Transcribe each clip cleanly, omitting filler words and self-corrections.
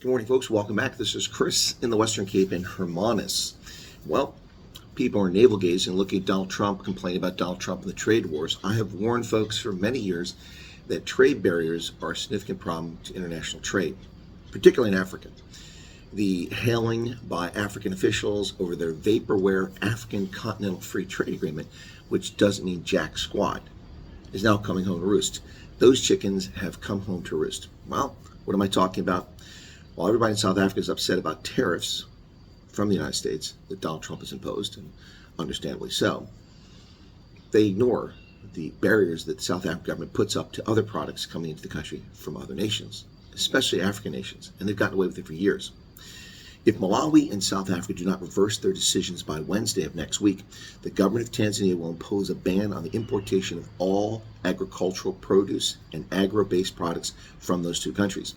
Good morning, folks. Welcome back. This is Chris in the Western Cape in Hermanus. Well, people are navel gazing, looking at Donald Trump, complaining about Donald Trump and the trade wars. I have warned folks for many years that trade barriers are a significant problem to international trade, particularly in Africa. The hailing by African officials over their vaporware African Continental Free Trade Agreement, which doesn't mean jack squat, is now coming home to roost. Those chickens have come home to roost. Well, what am I talking about? Well, everybody in South Africa is upset about tariffs from the United States that Donald Trump has imposed, and understandably so. They ignore the barriers that the South African government puts up to other products coming into the country from other nations, especially African nations, and they've gotten away with it for years. If Malawi and South Africa do not reverse their decisions by Wednesday of next week, the government of Tanzania will impose a ban on the importation of all agricultural produce and agro-based products from those two countries.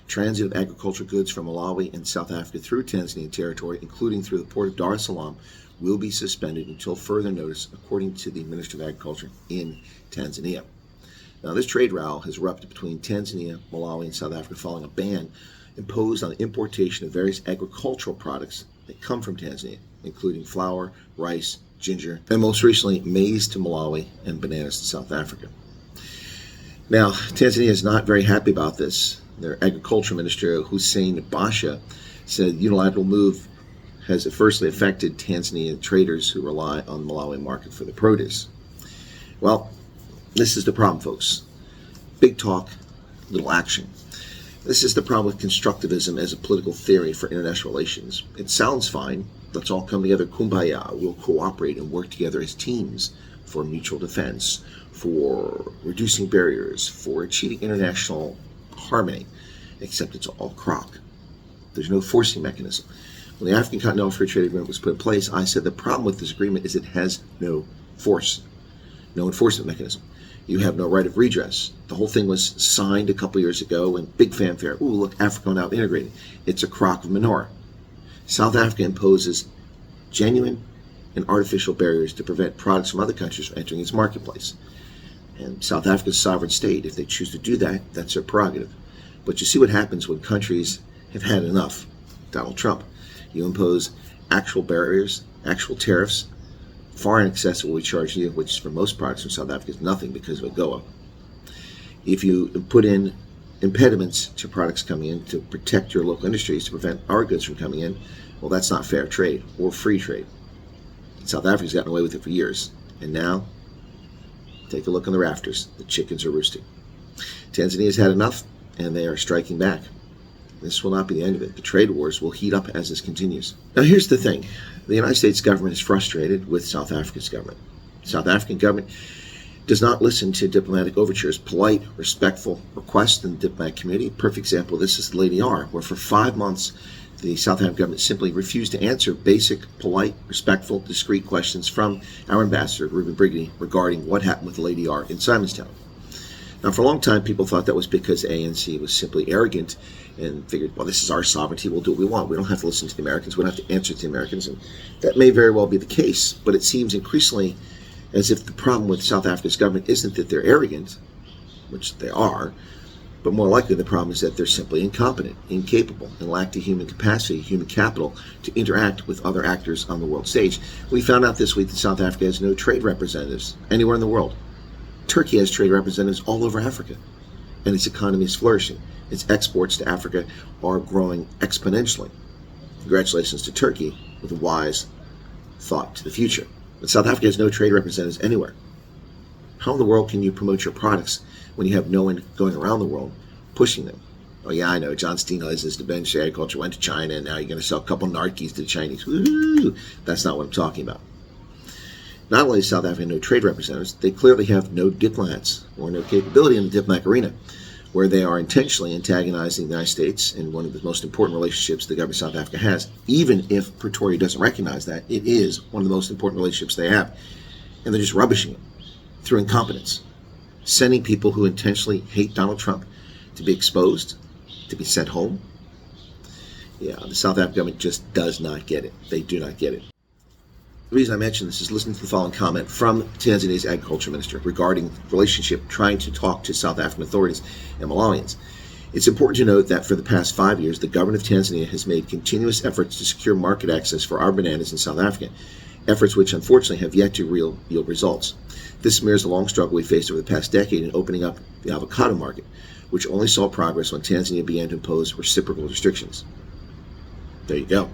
Transit of agricultural goods from Malawi and South Africa through Tanzanian territory, including through the port of Dar es Salaam, will be suspended until further notice, according to the Minister of Agriculture in Tanzania. Now, this trade row has erupted between Tanzania, Malawi, and South Africa following a ban imposed on the importation of various agricultural products that come from Tanzania, including flour, rice, ginger, and most recently maize to Malawi and bananas to South Africa. Now, Tanzania is not very happy about this. Their agriculture minister, Hussein Basha, said the unilateral move has adversely affected Tanzanian traders who rely on the Malawi market for the produce. Well, this is the problem, folks. Big talk, little action. This is the problem with constructivism as a political theory for international relations. It sounds fine. Let's all come together, kumbaya. We'll cooperate and work together as teams for mutual defense, for reducing barriers, for achieving international harmony, except it's all crock. There's no forcing mechanism. When the African Continental Free Trade Agreement was put in place, I said the problem with this agreement is it has no force, no enforcement mechanism. You have no right of redress. The whole thing was signed a couple years ago and big fanfare. Ooh, look, Africa now integrating. It's a crock of manure. South Africa imposes genuine and artificial barriers to prevent products from other countries from entering its marketplace. And South Africa's a sovereign state. If they choose to do that, that's their prerogative. But you see what happens when countries have had enough. Donald Trump. You impose actual barriers, actual tariffs, far in excess of what we charge you, which for most products from South Africa is nothing because of AGOA. If you put in impediments to products coming in to protect your local industries, to prevent our goods from coming in, well, that's not fair trade or free trade. South Africa's gotten away with it for years. And now, take a look on the rafters. The chickens are roosting. Tanzania's had enough, and they are striking back. This will not be the end of it. The trade wars will heat up as this continues. Now, here's the thing. The United States government is frustrated with South Africa's government. South African government does not listen to diplomatic overtures, polite, respectful requests in the diplomatic community. Perfect example of this is Lady R, where for 5 months, the South African government simply refused to answer basic, polite, respectful, discreet questions from our ambassador, Ruben Briggany, regarding what happened with Lady R in Simonstown. Now, for a long time, people thought that was because ANC was simply arrogant and figured, well, this is our sovereignty, we'll do what we want. We don't have to listen to the Americans, we don't have to answer to the Americans, and that may very well be the case, but it seems increasingly as if the problem with South Africa's government isn't that they're arrogant, which they are, but more likely the problem is that they're simply incompetent, incapable, and lack the human capacity, human capital to interact with other actors on the world stage. We found out this week that South Africa has no trade representatives anywhere in the world. Turkey has trade representatives all over Africa, and its economy is flourishing. Its exports to Africa are growing exponentially. Congratulations to Turkey with a wise thought to the future. But South Africa has no trade representatives anywhere. How in the world can you promote your products when you have no one going around the world pushing them? Oh yeah, I know, John Steenhuisen's Defense Agriculture went to China, and now you're going to sell a couple narkies to the Chinese. Woo-hoo! That's not what I'm talking about. Not only does South Africa have no trade representatives, they clearly have no diplomats or no capability in the diplomatic arena, where they are intentionally antagonizing the United States in one of the most important relationships the government of South Africa has. Even if Pretoria doesn't recognize that, it is one of the most important relationships they have. And they're just rubbishing it through incompetence, sending people who intentionally hate Donald Trump to be exposed, to be sent home. Yeah, the South African government just does not get it. They do not get it. The reason I mention this is listen to the following comment from Tanzania's agriculture minister regarding the relationship trying to talk to South African authorities and Malawians. It's important to note that for the past 5 years, the government of Tanzania has made continuous efforts to secure market access for our bananas in South Africa, efforts which unfortunately have yet to yield results. This mirrors the long struggle we faced over the past decade in opening up the avocado market, which only saw progress when Tanzania began to impose reciprocal restrictions. There you go.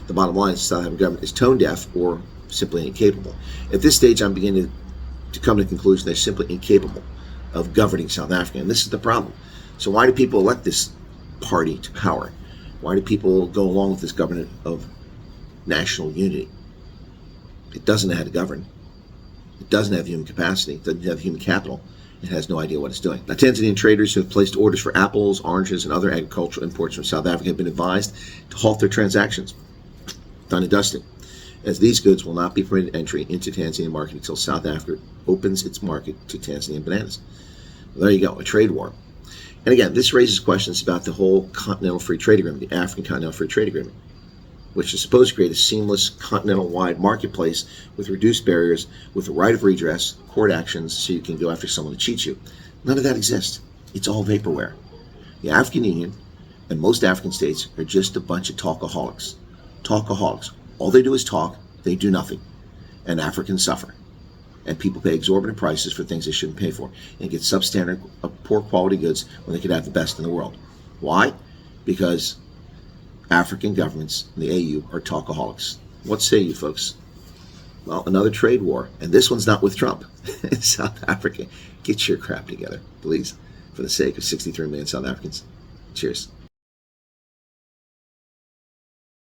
The bottom line is the South African government is tone deaf or simply incapable. At this stage, I'm beginning to come to the conclusion they're simply incapable of governing South Africa, and this is the problem. So why do people elect this party to power? Why do people go along with this government of national unity? It doesn't know how to govern. It doesn't have human capacity. It doesn't have human capital. It has no idea what it's doing. Now, Tanzanian traders who have placed orders for apples, oranges, and other agricultural imports from South Africa have been advised to halt their transactions. Done and dusted, as these goods will not be permitted entry into Tanzanian market until South Africa opens its market to Tanzanian bananas. Well, there you go, a trade war. And again, this raises questions about the whole Continental Free Trade Agreement, the African Continental Free Trade Agreement, which is supposed to create a seamless continental-wide marketplace with reduced barriers, with the right of redress, court actions, so you can go after someone who cheats you. None of that exists. It's all vaporware. The African Union and most African states are just a bunch of talkaholics. Talkaholics. All they do is talk, they do nothing. And Africans suffer. And people pay exorbitant prices for things they shouldn't pay for, and get substandard, poor quality goods when they could have the best in the world. Why? Because African governments in the AU are talkaholics. What say you folks? Well, another trade war, and this one's not with Trump. South Africa, get your crap together, please, for the sake of 63 million South Africans. Cheers.